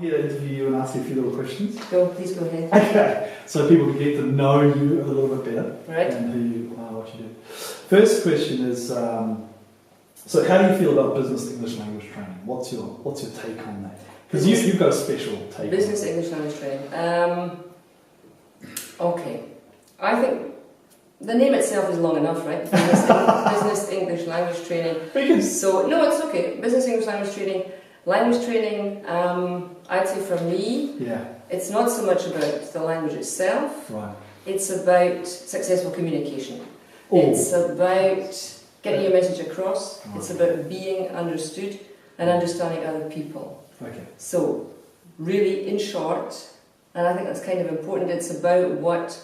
here to interview you and ask you a few little questions. Please go ahead. Okay, so people can get to know you a little bit better. Right. And who you are, what you do. First question is, so how do you feel about business English language training? What's your take on that? Because you've got a special take. Business English language training. Okay, I think the name itself is long enough, right? Business English language training. So no, it's okay. Business English language training. Language training. I'd say for me, it's not so much about the language itself. Right. It's about successful communication. Oh. It's about getting your message across. Right. It's about being understood and understanding other people. Okay. So, really, in short, and I think that's kind of important, it's about what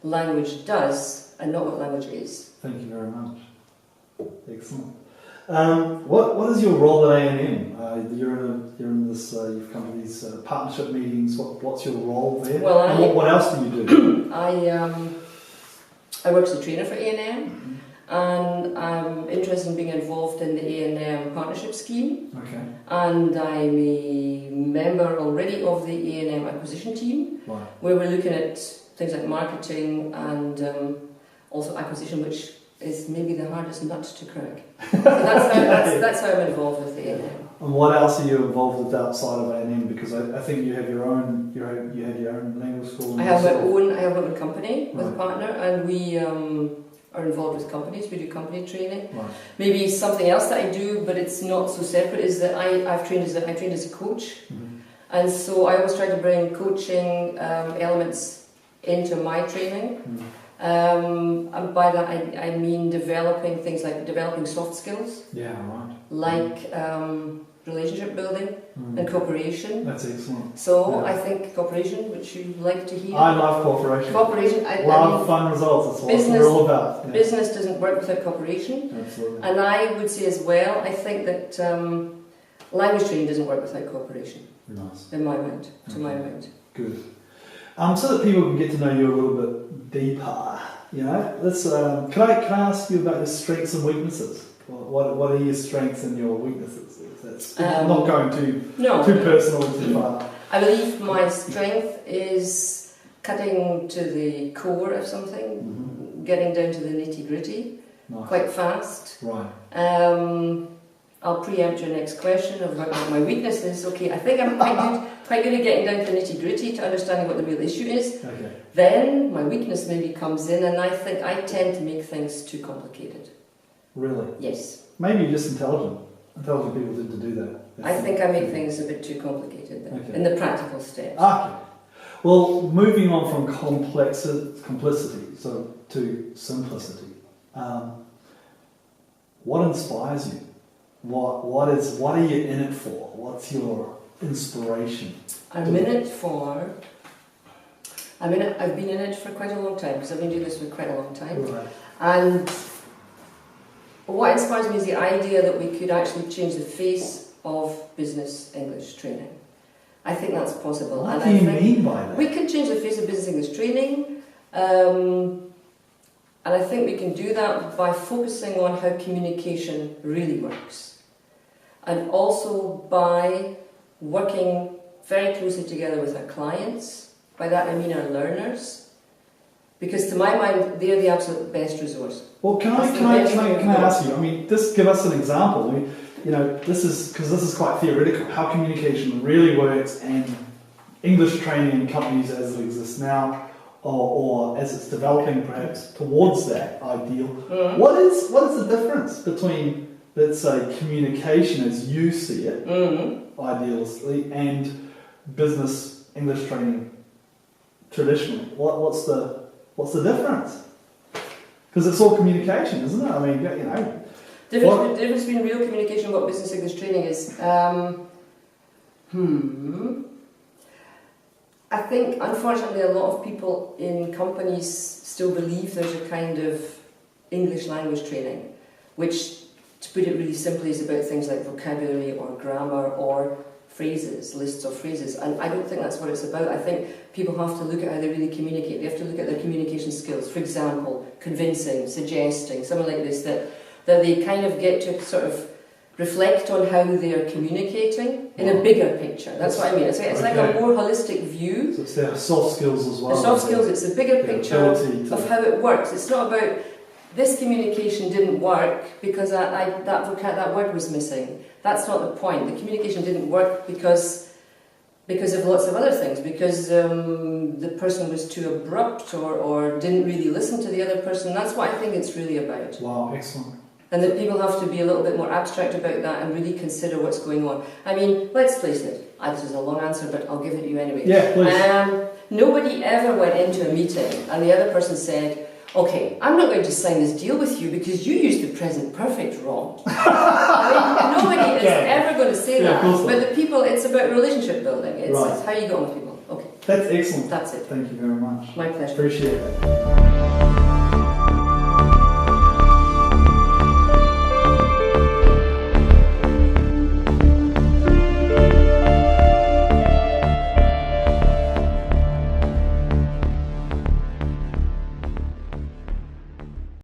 language does and not what language is. Thank you very much. Excellent. What is your role at A&M? You're in this. You've come to these partnership meetings. What's your role there? Well, and what else do you do? I work as a trainer for A&M, and I'm interested in being involved in the A&M Partnership scheme. Okay. And I'm a member already of the A&M acquisition team, right. where we're looking at things like marketing and also acquisition, which is maybe the hardest nut to crack. So that's how I'm involved with the A&M. And what else are you involved with outside of A&M? Because I think you have your own language school. I have my own company with a partner, and we are involved with companies. We do company training. Right. Maybe something else that I do, but it's not so separate, is that I trained as a coach, and so I always try to bring coaching elements into my training. And by that I mean developing things like developing soft skills. Yeah, right. Like relationship building and cooperation. That's excellent. So I think cooperation, which you like to hear. I love cooperation. Cooperation. I mean, fun results. That's what we're all about. Yeah. Business doesn't work without cooperation. Absolutely. And I would say as well, I think that language training doesn't work without cooperation. Nice. In my mind, to my mind. Good. So that people can get to know you a little bit deeper, let's. Can I ask you about your strengths and weaknesses? What are your strengths and your weaknesses? That's not going too personal too far. I believe my strength is cutting to the core of something, getting down to the nitty gritty, quite fast. Right. I'll preempt your next question of what my weakness is. Okay, I think I'm quite good at getting down to the nitty gritty, to understanding what the real issue is. Okay. Then my weakness maybe comes in, and I think I tend to make things too complicated. Really? Yes. Maybe you're just intelligent. Intelligent people tend to do that. I think I make things a bit too complicated then, in the practical steps. Okay. Well, moving on from complexity to simplicity. What inspires you? What are you in it for? What's your inspiration? I've been in it for quite a long time, because I've been doing this for quite a long time. Right. And what inspires me is the idea that we could actually change the face of business English training. I think that's possible. What do you mean by that? We can change the face of business English training, and I think we can do that by focusing on how communication really works. And also by working very closely together with our clients. By that I mean our learners, because to my mind they're the absolute best resource. Well, can I ask you? I mean, just give us an example. I mean, this is quite theoretical. How communication really works, and English training in companies as it exists now, or as it's developing perhaps towards that ideal. What is the difference between, let's say, communication as you see it, idealistically, and business English training traditionally? What's the difference? Because it's all communication, isn't it? I mean, The difference between real communication and what business English training is, I think, unfortunately, a lot of people in companies still believe there's a kind of English language training, which, to put it really simply, is about things like vocabulary or grammar or phrases, lists of phrases. And I don't think that's what it's about. I think people have to look at how they really communicate. They have to look at their communication skills. For example, convincing, suggesting, something like this, that they kind of get to sort of reflect on how they're communicating in a bigger picture. That's what I mean. It's like a more holistic view. So it's their soft skills as well. The soft skills, it's a bigger picture of how it works. It's not about this communication didn't work because that word was missing. That's not the point. The communication didn't work because of lots of other things, because the person was too abrupt or didn't really listen to the other person. That's what I think it's really about. Wow, excellent. And that people have to be a little bit more abstract about that and really consider what's going on. I mean, let's face it, this is a long answer, but I'll give it to you anyway. Yeah, please. Nobody ever went into a meeting and the other person said, okay, I'm not going to sign this deal with you because you used the present perfect wrong. I mean, nobody is ever going to say that. But the people, it's about relationship building. It's how you get on with people. Okay. That's excellent. That's it. Thank you very much. My pleasure. Appreciate it.